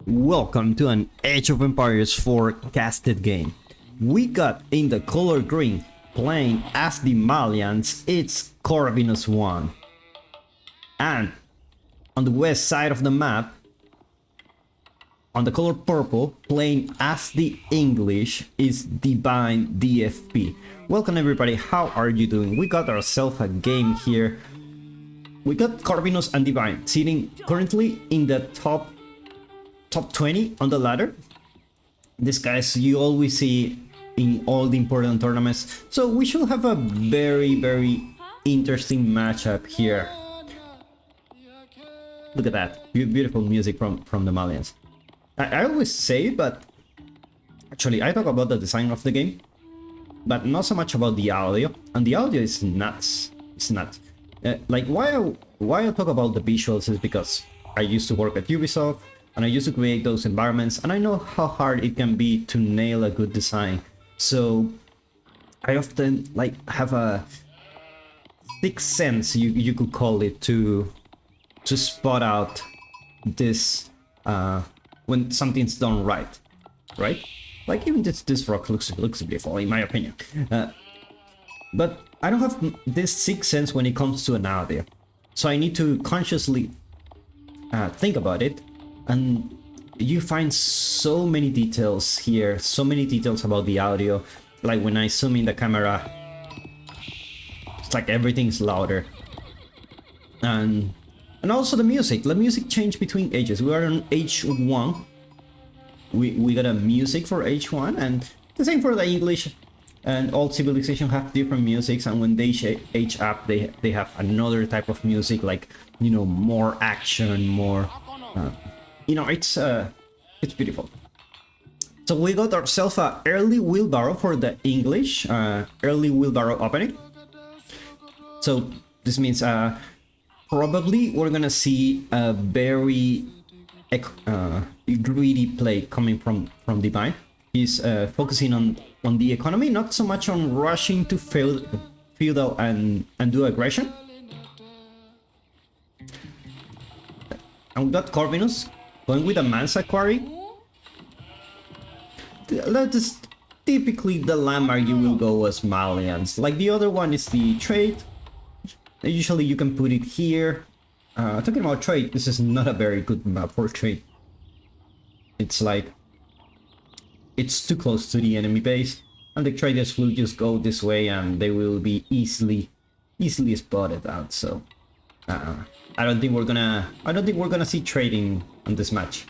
Welcome to an Age of Empires 4 casted game. We got in the color green, playing as the Malians, it's Corvinus 1. And on the west side of the map, on the color purple, playing as the English, is DivineDFP. Welcome everybody, how are you doing? We got ourselves a game here. We got Corvinus and Divine sitting currently in the top 20 on the ladder. These guys you always see in all the important tournaments, so we should have a very interesting matchup here. Look at that beautiful music from the Malians. I always say it, but actually I talk about the design of the game, but not so much about the audio, and the audio is nuts. It's nuts. Like why I talk about the visuals is because I used to work at Ubisoft and I used to create those environments, and I know how hard it can be to nail a good design. So I often like have a sixth sense, you could call it, to spot out this when something's done right. Like even this rock looks beautiful in my opinion. But I don't have this sixth sense when it comes to an audio, so I need to consciously think about it. And you find so many details here, so many details about the audio. Like when I zoom in the camera, it's like everything's louder. And also the music changed between ages. We are on H1. We got a music for H1, and the same for the English. And all civilizations have different musics, and when they age up, they have another type of music, like, you know, more action, more you know, it's beautiful. So we got ourselves a early wheelbarrow for the English, early wheelbarrow opening. So this means probably we're gonna see a very greedy play coming from Divine. He's focusing on the economy, not so much on rushing to feudal and do aggression. And we got Corvinus going with a Mansa quarry. That is typically the landmark you will go as Malians. Like the other one is the trade. Usually you can put it here. Talking about trade, this is not a very good map for trade. It's like, it's too close to the enemy base, and the traders will just go this way and they will be easily spotted out. So I don't think we're gonna see trading on this match.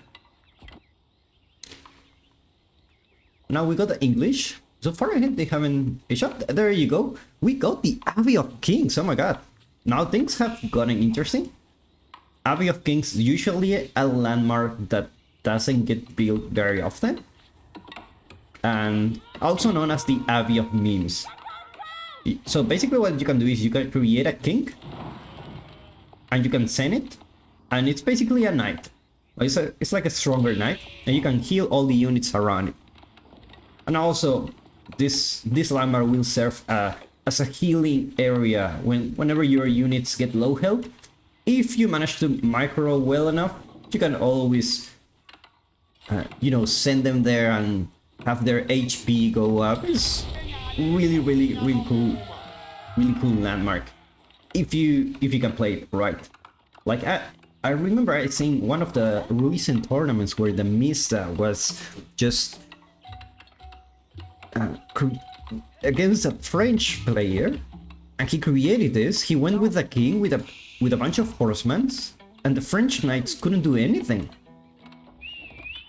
Now we got the English. So far ahead they haven't shot. There you go. We got the Abbey of Kings. Oh my god. Now things have gotten interesting. Abbey of Kings, usually a landmark that doesn't get built very often, and also known as the Abbey of Memes. So basically what you can do is you can create a king and you can send it, and it's basically a knight. It's like a stronger knight, and you can heal all the units around it. And also this landmark will serve as a healing area whenever your units get low health. If you manage to micro well enough, you can always you know, send them there and have their HP go up. It's really cool landmark if you can play it right. Like I remember I seen one of the recent tournaments where the Mista was just against a French player, and he created this. He went with the king with a bunch of horsemen, and the French knights couldn't do anything.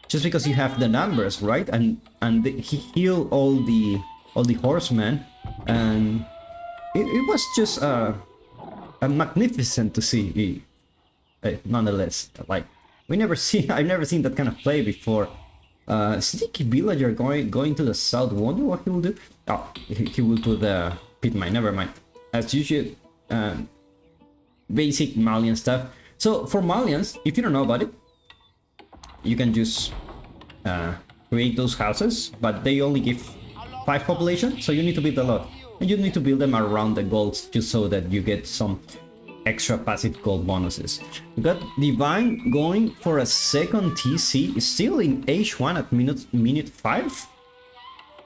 Just because you have the numbers, right? And he healed all the horsemen, and it was just a magnificent to see. Nonetheless, like I've never seen that kind of play before. Sneaky villager going to the south. Wonder what he will do. Oh, he will put the pit mine. Never mind. As usual, basic Malian stuff. So for Malians, if you don't know about it, you can just create those houses, but they only give 5 population, so you need to build a lot, and you need to build them around the goals just so that you get some extra passive gold bonuses. We got Divine going for a second TC, still in H1 at minute 5.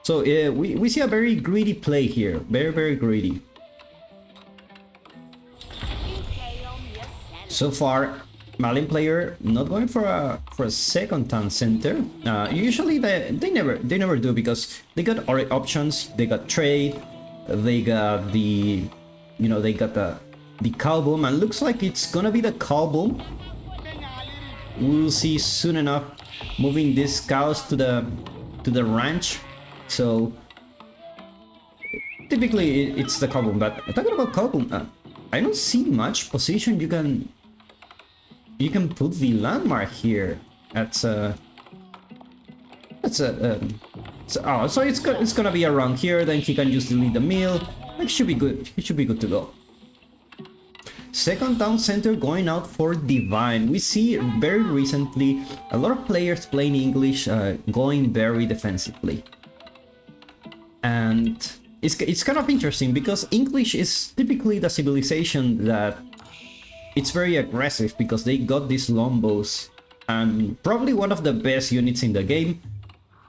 So we see a very greedy play here, very greedy. So far, Malian player not going for a second town center. Usually they never do, because they got options, they got trade, they got the cow boom, and looks like it's gonna be the cow boom. We'll see soon enough, moving these cows to the ranch. So typically it's the cow boom, but talking about cow boom, I don't see much position you can put the landmark here. So it's gonna be around here. Then he can just delete the mill. It should be good. It should be good to go. Second town center going out for Divine. We see very recently a lot of players playing English, going very defensively, and it's kind of interesting because English is typically the civilization that it's very aggressive, because they got these longbows and probably one of the best units in the game.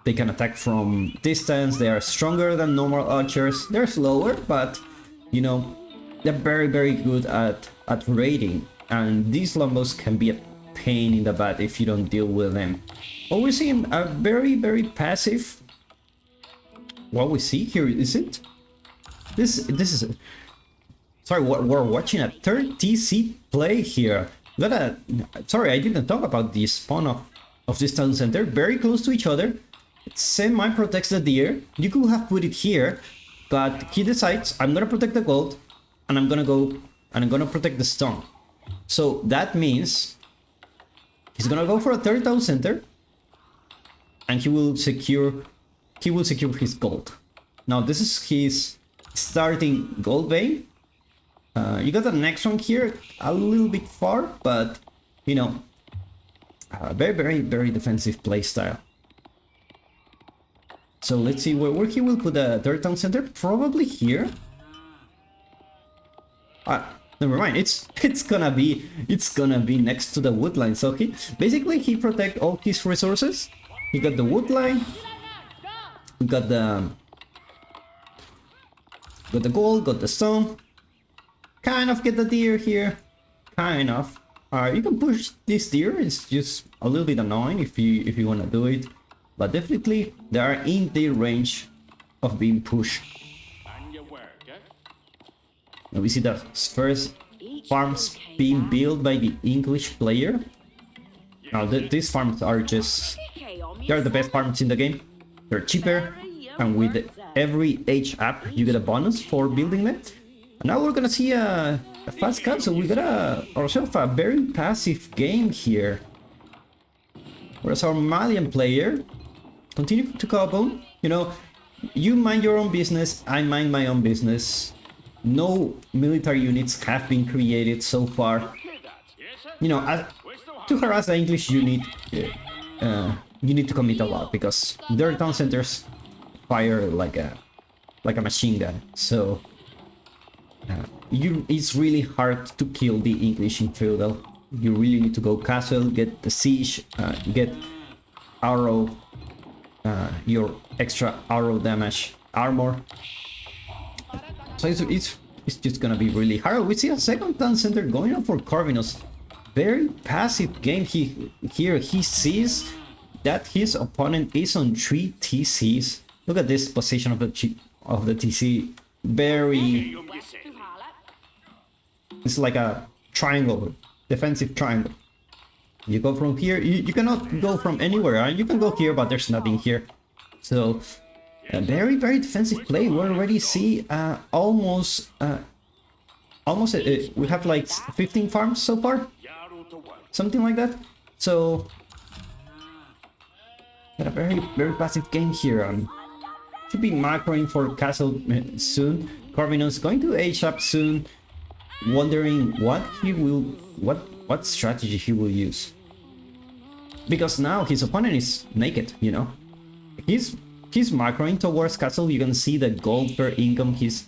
They can attack from distance, they are stronger than normal archers, they're slower, but you know, they're very good at raiding, and these longbows can be a pain in the butt if you don't deal with them. What we're seeing a very passive. What we see here is it? This is. Sorry, we're watching a third TC play here. Sorry, I didn't talk about the spawn of this town center. Very close to each other. Semi protects the deer. You could have put it here, but he decides, I'm gonna protect the gold, and I'm gonna protect the stone. So that means he's gonna go for a third town center, and he will secure his gold. Now this is his starting gold vein. You got the next one here, a little bit far, but you know, very defensive playstyle. So let's see where he will put the third town center. Probably here. Never mind. It's gonna be next to the wood line. So he protect all his resources. He got the wood line. We got the gold. Got the stone. Kind of get the deer here. Kind of. You can push this deer. It's just a little bit annoying if you wanna do it. But definitely they are in the range of being pushed. Now we see the first farms being built by the English player. Now these farms are they're the best farms in the game. They're cheaper, and with every age up you get a bonus for building them. And now we're gonna see a fast cut, so we got ourselves a very passive game here. Whereas our Malian player continue to cobble. You know, you mind your own business, I mind my own business. No military units have been created so far. You know, to harass the English unit, you need to commit a lot, because their town centers fire like a machine gun. So it's really hard to kill the English in feudal. You really need to go castle, get the siege, get arrow, your extra arrow damage armor. So it's just gonna be really hard. We see a second town center going on for Corvinus. Very passive game. He sees that his opponent is on 3 TCs. Look at this position of the TC. Very. It's like a triangle, defensive triangle. You go from here. You cannot go from anywhere. You can go here, but there's nothing here. So a very defensive play. We already see almost we have like 15 farms so far, something like that. So got a very passive game here. Should be macroing for castle soon. Corvinus going to age up soon. Wondering what strategy he will use, because now his opponent is naked. You know, he's macroing towards castle. You can see the gold per income he's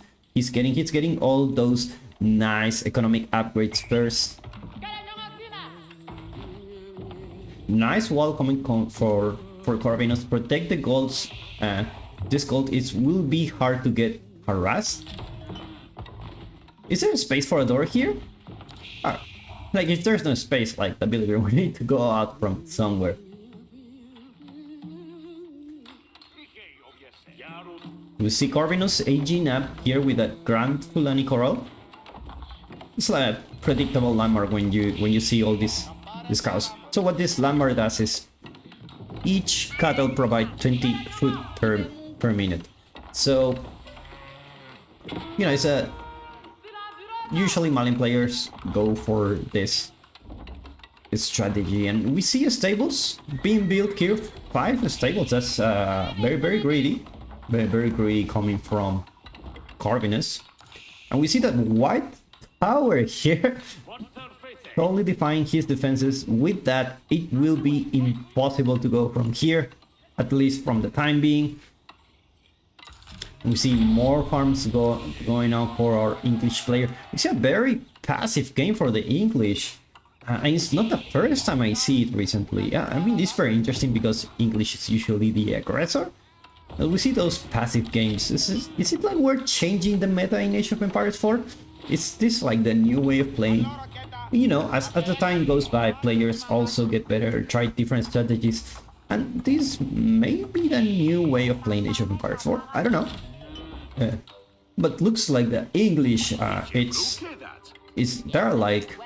getting. He's getting all those Nice economic upgrades first. Nice wall coming for Corvinus. Protect the golds. This gold will be hard to get harassed. Is there a space for a door here? Like if there's no space, like the villager, we need to go out from somewhere. We see Corvinus aging up here with a Grand Fulani Coral. It's like a predictable landmark when you see all these cows. So what this landmark does is each cattle provide 20 food per minute. So you know, it's a usually Malian players go for this strategy, and we see stables being built here. 5 stables. That's very greedy. Very greedy coming from Corvinus. And we see that white tower here totally defying his defenses. With that, it will be impossible to go from here, at least from the time being. We see more farms going on for our English player. We see a very passive game for the English. And it's not the first time I see it recently. Yeah, I mean, it's very interesting because English is usually the aggressor. But we see those passive games. Is it like we're changing the meta in Age of Empires 4? Is this like the new way of playing? You know, as the time goes by, players also get better, try different strategies. And this may be the new way of playing Age of Empires 4. I don't know. But looks like the English, they're like,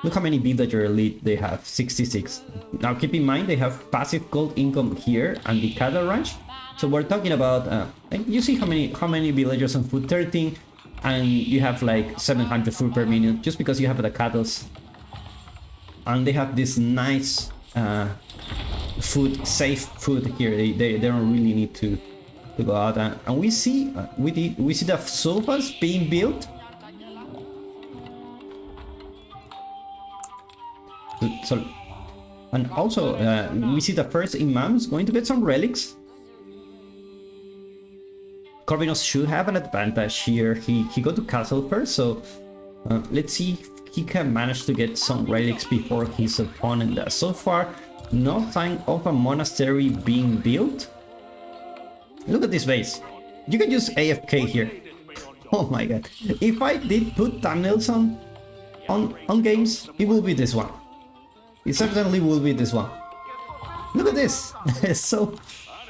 look how many villager elite they have, 66. Now keep in mind they have passive gold income here and the cattle ranch. So we're talking about, you see how many villagers on food, 13, and you have like 700 food per minute just because you have the cattle. And they have this nice safe food here. They don't really need to go out, and we see the sofas being built. So and also we see the first imams going to get some relics. Corvinus should have an advantage here. He got to castle first, so let's see if he can manage to get some relics before his opponent does. So far, no sign of a monastery being built. Look at this base. You can use AFK here. Oh my god. If I did put thumbnails on games, it will be this one. It certainly will be this one. Look at this. It's so...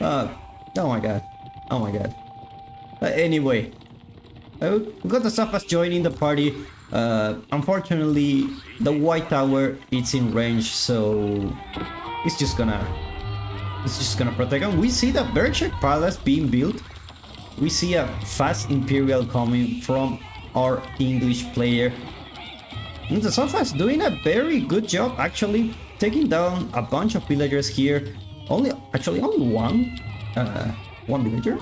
oh my god. Oh my god. Anyway. We got the Safas joining the party. Unfortunately, the white tower is in range, so... It's just gonna protect him. We see the Berkshire Palace being built. We see a fast Imperial coming from our English player. And the Sofas doing a very good job, actually, taking down a bunch of villagers here. Only one villager,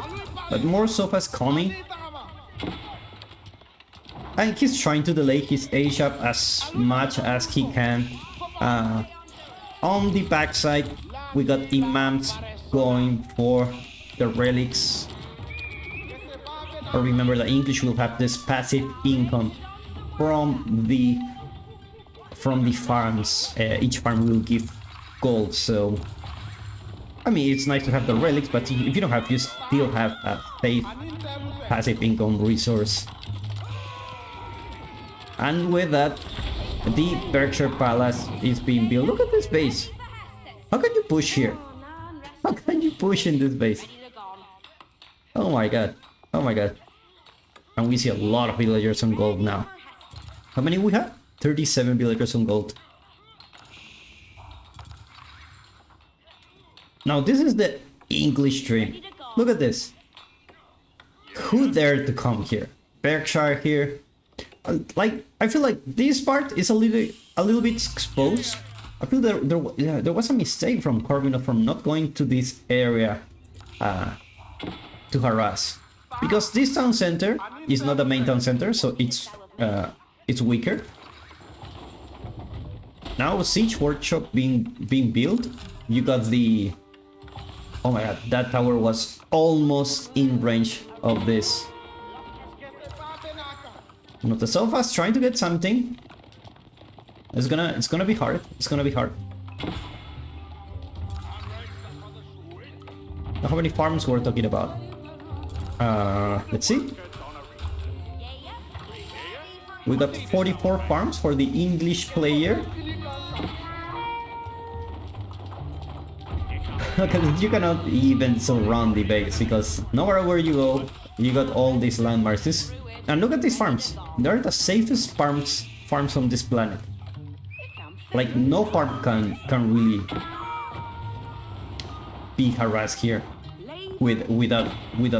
but more Sofas coming. And he's trying to delay his age up as much as he can. On the backside, we got imams going for the relics. Or remember, the English will have this passive income from the farms. Each farm will give gold, so I mean, it's nice to have the relics, but if you don't have, you still have a safe passive income resource. And with that, the Berkshire Palace is being built. Look at this base. How can you push here? How can you push in this base? Oh my god. Oh my god. And we see a lot of villagers on gold now. How many we have? 37 villagers on gold. Now this is the English dream. Look at this. Who dared to come here? Berkshire here. Like, I feel like this part is a little bit exposed. I feel there was a mistake from Corvinus from not going to this area to harass, because this town center is not the main town center, so it's weaker. Now siege workshop being built. You got the... Oh my god, that tower was almost in range of this Not so fast, trying to get something. It's gonna be hard. It's gonna be hard. How many farms we're talking about? Let's see. We got 44 farms for the English player. You cannot even surround the base because nowhere where you go, you got all these landmarks. And look at these farms. They're the safest farms on this planet. Like no farm can really be harassed here without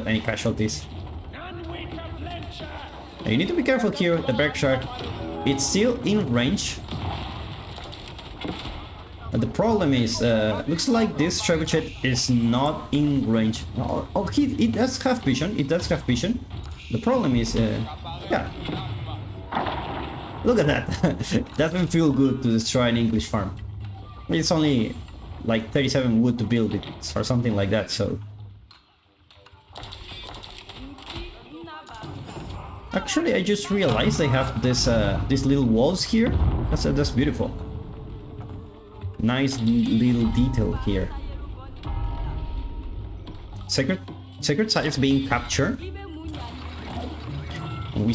any casualties. Now you need to be careful here. The Berkshire, it's still in range. And the problem is, looks like this trebuchet is not in range. Oh, it does have vision. It does have vision. The problem is, yeah. Look at that. Doesn't feel good to destroy an English farm. It's only like 37 wood to build it or something like that. So actually, I just realized they have this these little walls here. That's beautiful. Nice little detail here. Sacred sites being captured. We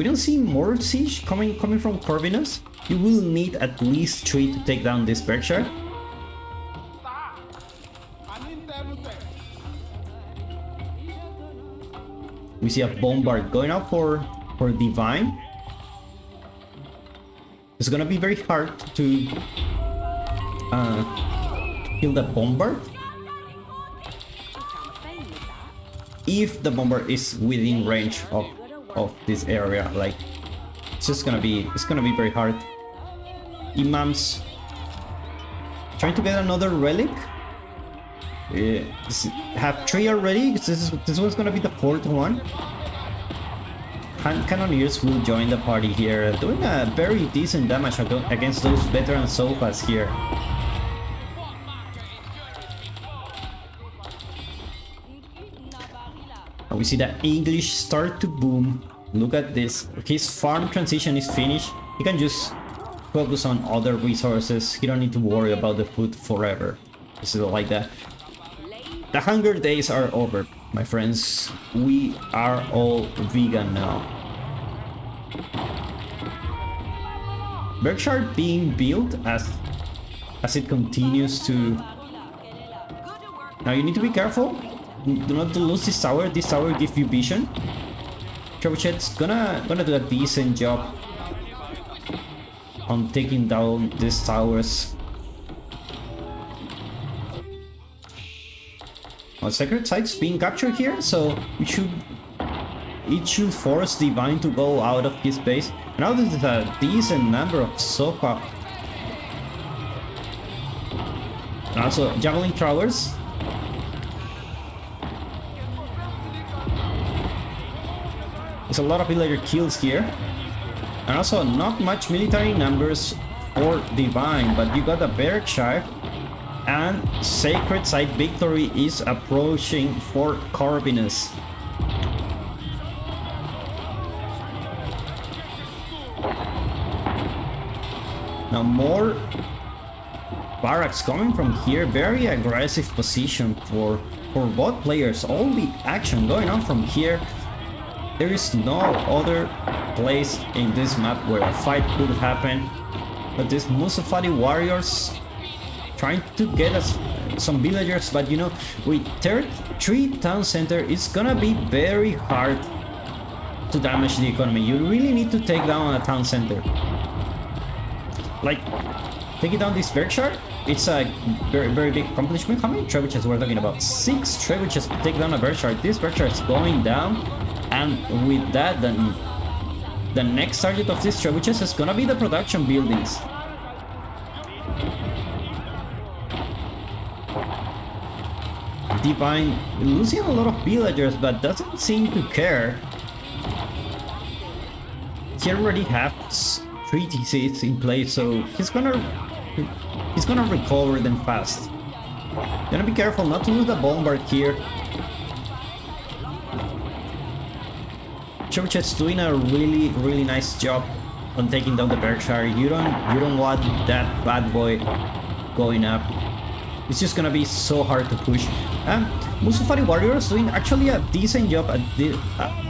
don't see more siege coming from Corvinus. You will need at least 3 to take down this Berkshire. We see a bombard going out for Divine. It's gonna be very hard to kill the bombard if the bombard is within range of this area. Like it's gonna be very hard. Imams trying to get another relic. Have 3 already. This one's gonna be the 4th one. Cannoneers will join the party here, doing a very decent damage against those veteran sofas here. And we see the English start to boom. Look at this. His farm transition is finished. He can just focus on other resources. He don't need to worry about the food forever. This is like that. The hunger days are over, my friends. We are all vegan now. Berkshire being built as it continues to... Now you need to be careful. Do not lose this tower. This tower gives you vision. Trebuchet's gonna do a decent job on taking down these towers. Well, sacred sites being captured here, so it should force Divine to go out of his base. Now this is a decent number of sofa. And also javelin throwers. There's a lot of villager kills here. And also not much military numbers for Divine, but you got a Berkshire. And Sacred Site victory is approaching for Corvinus. Now more barracks coming from here. Very aggressive position for both players. All the action going on from here. There is no other place in this map where a fight could happen. But these Musafati warriors trying to get us some villagers, but you know, with 3 town center, it's gonna be very hard to damage the economy. You really need to take down a town center. Like, taking down this Berkshire, it's a very big accomplishment. How many trebuchets we're talking about? 6 trebuchets to take down a Berkshire. This Berkshire is going down, and with that, then the next target of these trebuchets is gonna be the production buildings. Divine losing a lot of villagers, but doesn't seem to care. He already has treaties in place, so he's gonna recover them fast. Gonna be careful not to lose the bombard here. Church's doing a really nice job on taking down the Berkshire. You don't want that bad boy going up. It's just gonna be so hard to push. Musufari Warriors doing actually a decent job at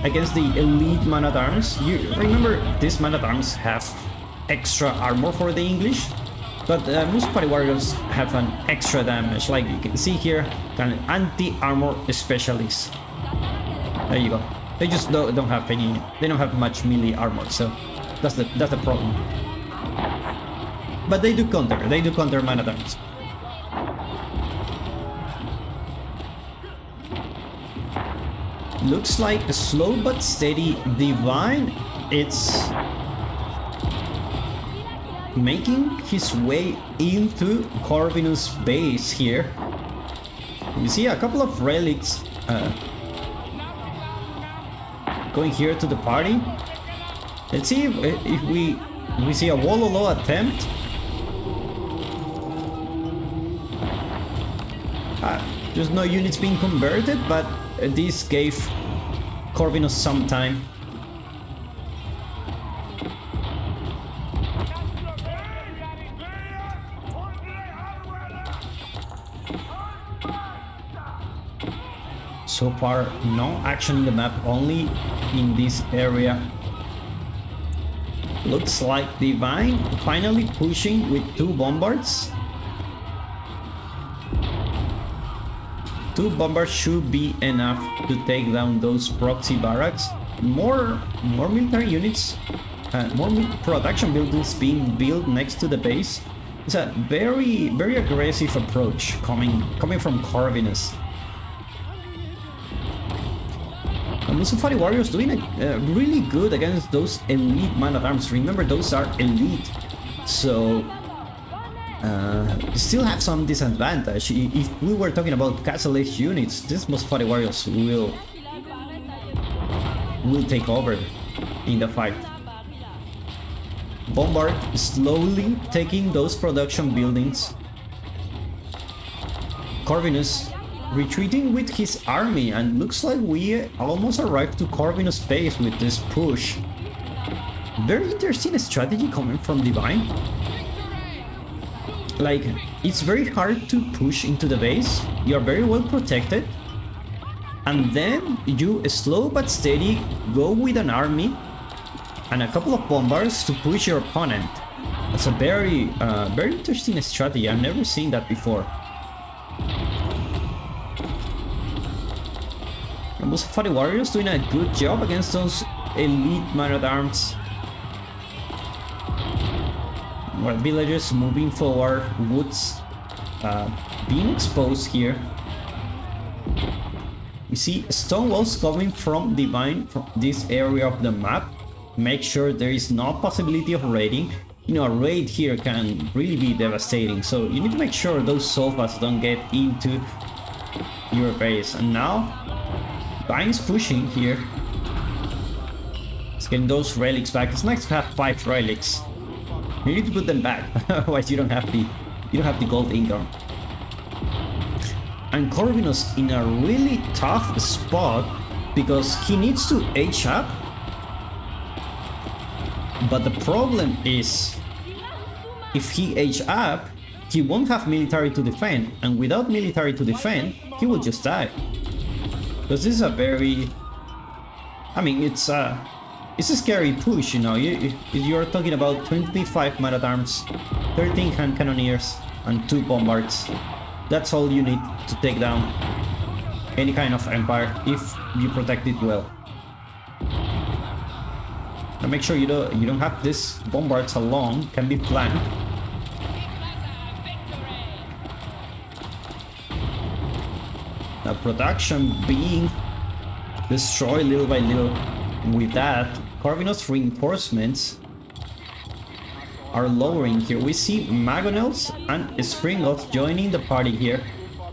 against the elite man-at-arms. You remember these man-at-arms have extra armor for the English, but Musufari Warriors have an extra damage. Like you can see here, an anti-armor specialist. There you go. They just don't have any. They don't have much melee armor, so that's the problem. But they do counter. They do counter man-at-arms. Looks like a slow but steady Divine. It's making his way into Corvinus' base here. We see a couple of relics going here to the party. Let's see if we see a Wololo attempt. There's no units being converted, but this gave Corvinus some time. So far, no action in the map, only in this area. Looks like Divine finally pushing with 2 bombards. 2 bombards should be enough to take down those proxy barracks. More military units, more production buildings being built next to the base. It's a very aggressive approach coming from Corvinus. Musufari Warriors doing really good against those elite man-at-arms. Remember, those are elite, so still have some disadvantage. If we were talking about Castle Age units, these Musufari Warriors will take over in the fight. Bombard slowly taking those production buildings. Corvinus retreating with his army, and looks like we almost arrived to Corvinus' base with this push. Very interesting strategy coming from Divine. Like, it's very hard to push into the base, you're very well protected, and then you slow but steady go with an army and a couple of bombards to push your opponent. That's a very interesting strategy. I've never seen that before. And Musufari Warriors doing a good job against those elite man-at-arms. More villagers moving forward, woods being exposed here. We see stone walls coming from Divine from this area of the map. Make sure there is no possibility of raiding. You know, a raid here can really be devastating, so you need to make sure those sofas don't get into your base. And now Divine's pushing here. It's getting those relics back. It's nice to have 5 relics. You need to put them back, otherwise you don't have the gold income. And Corvinus in a really tough spot because he needs to age up. But the problem is, if he age up, he won't have military to defend, and without military to defend, he will just die. Because this is a very, I mean, it's a scary push, you know. You're talking about 25 man-at-arms, 13 hand cannoneers, and 2 bombards. That's all you need to take down any kind of empire if you protect it well. And make sure you don't have these bombards alone, can be flanked. The production being destroyed little by little. With that, Corvinus reinforcements are lowering here. We see Magonels and Springles joining the party here.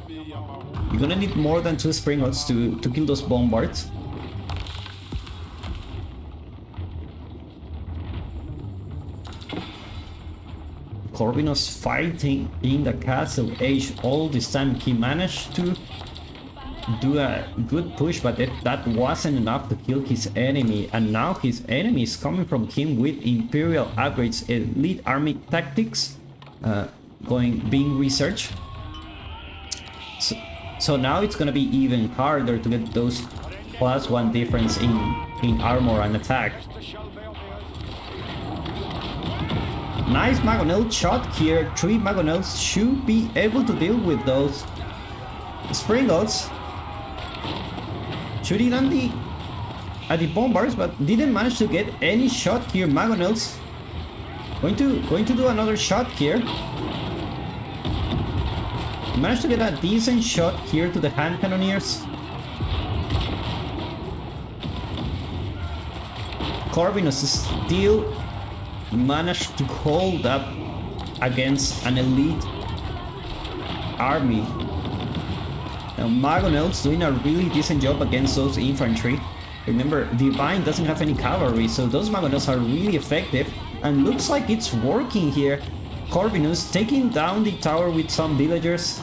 You're gonna need more than 2 Springles to kill those bombards. Corvinus fighting in the castle age all this time. He managed to do a good push, but that wasn't enough to kill his enemy, and now his enemy is coming from him with Imperial upgrades, elite army tactics being researched. So now it's gonna be even harder to get those +1 difference in armor and attack. Nice Magonel shot here. 3 Magonels should be able to deal with those Sprinkles. Shooting at the bombards, but didn't manage to get any shot here. Magonels going to do another shot here. Managed to get a decent shot here to the hand cannoneers. Corvinus still managed to hold up against an elite army. Now Magonel's doing a really decent job against those infantry. Remember, Divine doesn't have any cavalry, so those Magonels are really effective, and looks like it's working here. Corvinus taking down the tower with some villagers,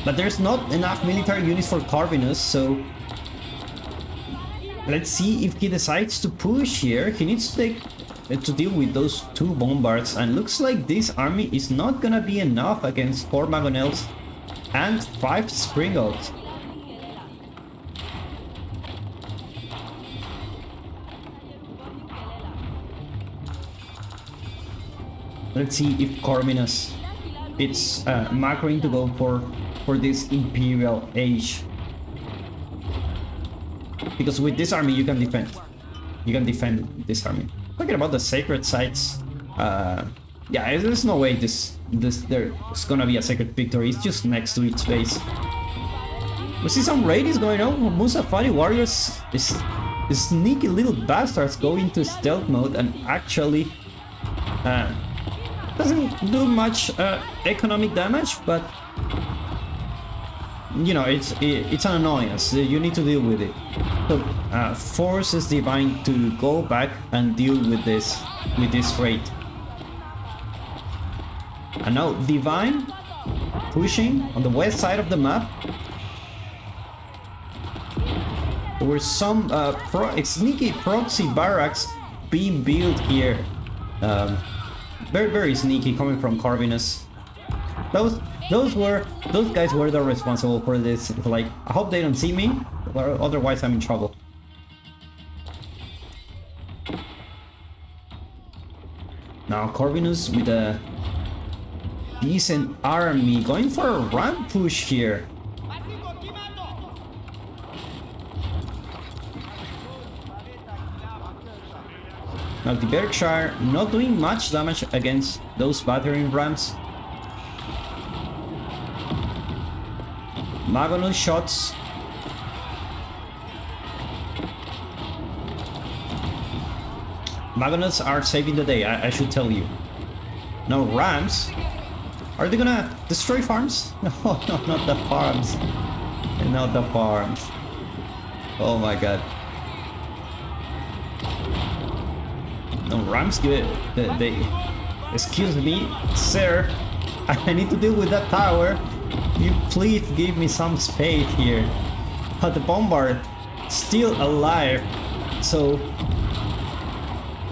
but there's not enough military units for Corvinus, so let's see if he decides to push here. He needs to deal with those 2 bombards, and looks like this army is not gonna be enough against 4 Magonels and 5 Springles. Let's see if Corvinus it's macroing to go for this Imperial Age. Because with this army you can defend. You can defend this army. Talking about the sacred sites, yeah, there's no way there's gonna be a sacred victory. It's just next to its base. We see some raids going on. Musafari warriors is sneaky little bastards go into stealth mode and actually doesn't do much economic damage, but you know, it's an annoyance. You need to deal with it. So forces Divine to go back and deal with this raid. And now Divine pushing on the west side of the map. There were some sneaky proxy barracks being built here. Very sneaky coming from Corvinus. Those guys were the responsible for this. It's like, I hope they don't see me, or otherwise I'm in trouble. Now Corvinus with a decent army going for a ramp push here. Now the Berkshire not doing much damage against those battering rams. Magonel shots. Magonels are saving the day, I should tell you. Now rams. Are they gonna destroy farms? No, not the farms. Not the farms. Oh my god. No, rams give it. They excuse me, sir. I need to deal with that tower. You please give me some space here. But the bombard still alive. So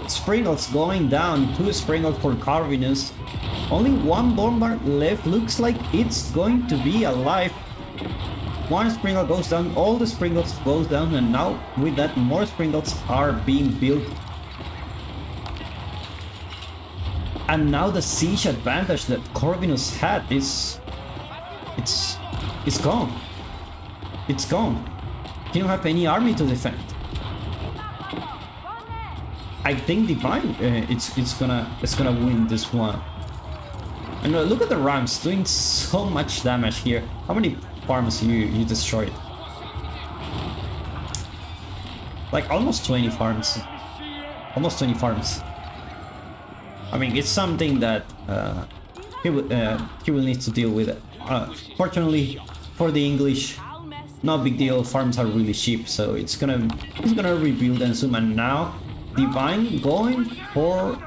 Sprinkles going down. 2 Sprinkles for Corvinus. Only 1 bombard left. Looks like it's going to be alive. 1 Sprinkle goes down. All the Sprinkles goes down, and now with that more Sprinkles are being built. And now the siege advantage that Corvinus had is gone. It's gone. He don't have any army to defend. I think Divine it's gonna win this one. And look at the rams doing so much damage here. How many farms you destroyed? Like almost 20 farms. Almost 20 farms. I mean, it's something that he will need to deal with. Fortunately for the English, no big deal. Farms are really cheap, so he's gonna rebuild and zoom. And now Divine going for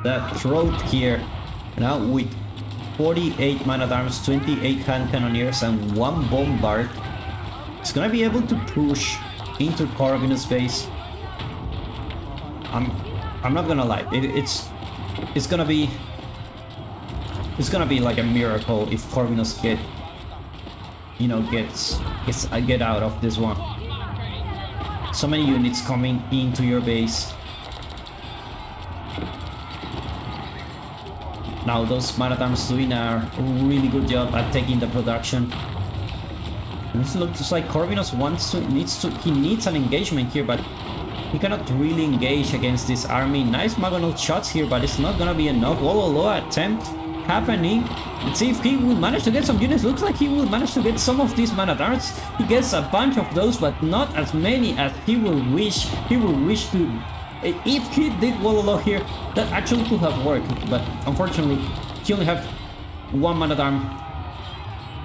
that throat here. Now with 48 man-at-arms, 28 hand cannoneers, and 1 bombard. It's gonna be able to push into Corvinus base. I'm not gonna lie, it's gonna be like a miracle if Corvinus get out of this one. So many units coming into your base. Now those man-at-arms doing a really good job at taking the production. And it looks like Corvinus needs an engagement here, but he cannot really engage against this army. Nice Magonaut shots here, but it's not gonna be enough. Wololo attempt happening. Let's see if he will manage to get some units. Looks like he will manage to get some of these man-at-arms. He gets a bunch of those, but not as many as he will wish. He will wish to. If he did Wololo here, that actually could have worked, but unfortunately, he only had 1 man-at-arm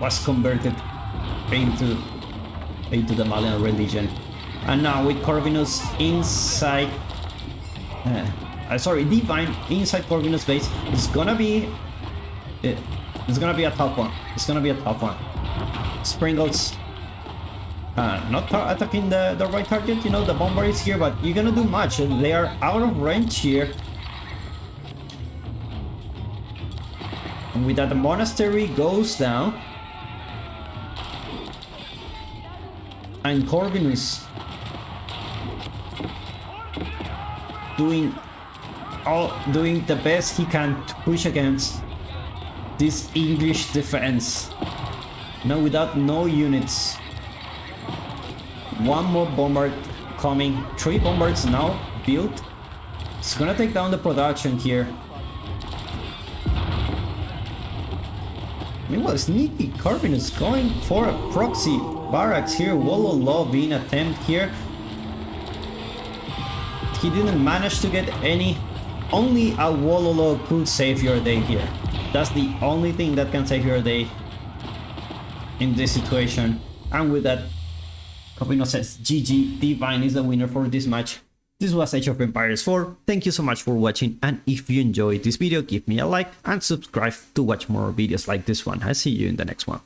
was converted into the Malian religion. And now with Corvinus inside, Divine inside Corvinus base, it's gonna be a tough one. It's gonna be a tough one. Sprinkles not attacking the right target, you know, the bomber is here, but you're gonna do much. They are out of range here. And with that, the monastery goes down. And Corvinus doing the best he can to push against this English defense. Now without no units. 1 more bombard coming. 3 bombards now built. It's gonna take down the production here. Meanwhile, sneaky Corvinus going for a proxy barracks here. Wololo being attempt here. He didn't manage to get any. Only a Wololo could save your day here. That's the only thing that can save your day in this situation. And with that, Corvinus says GG, Divine is the winner for this match. This was Age of Empires 4. Thank you so much for watching, and if you enjoyed this video, give me a like and subscribe to watch more videos like this one. I'll see you in the next one.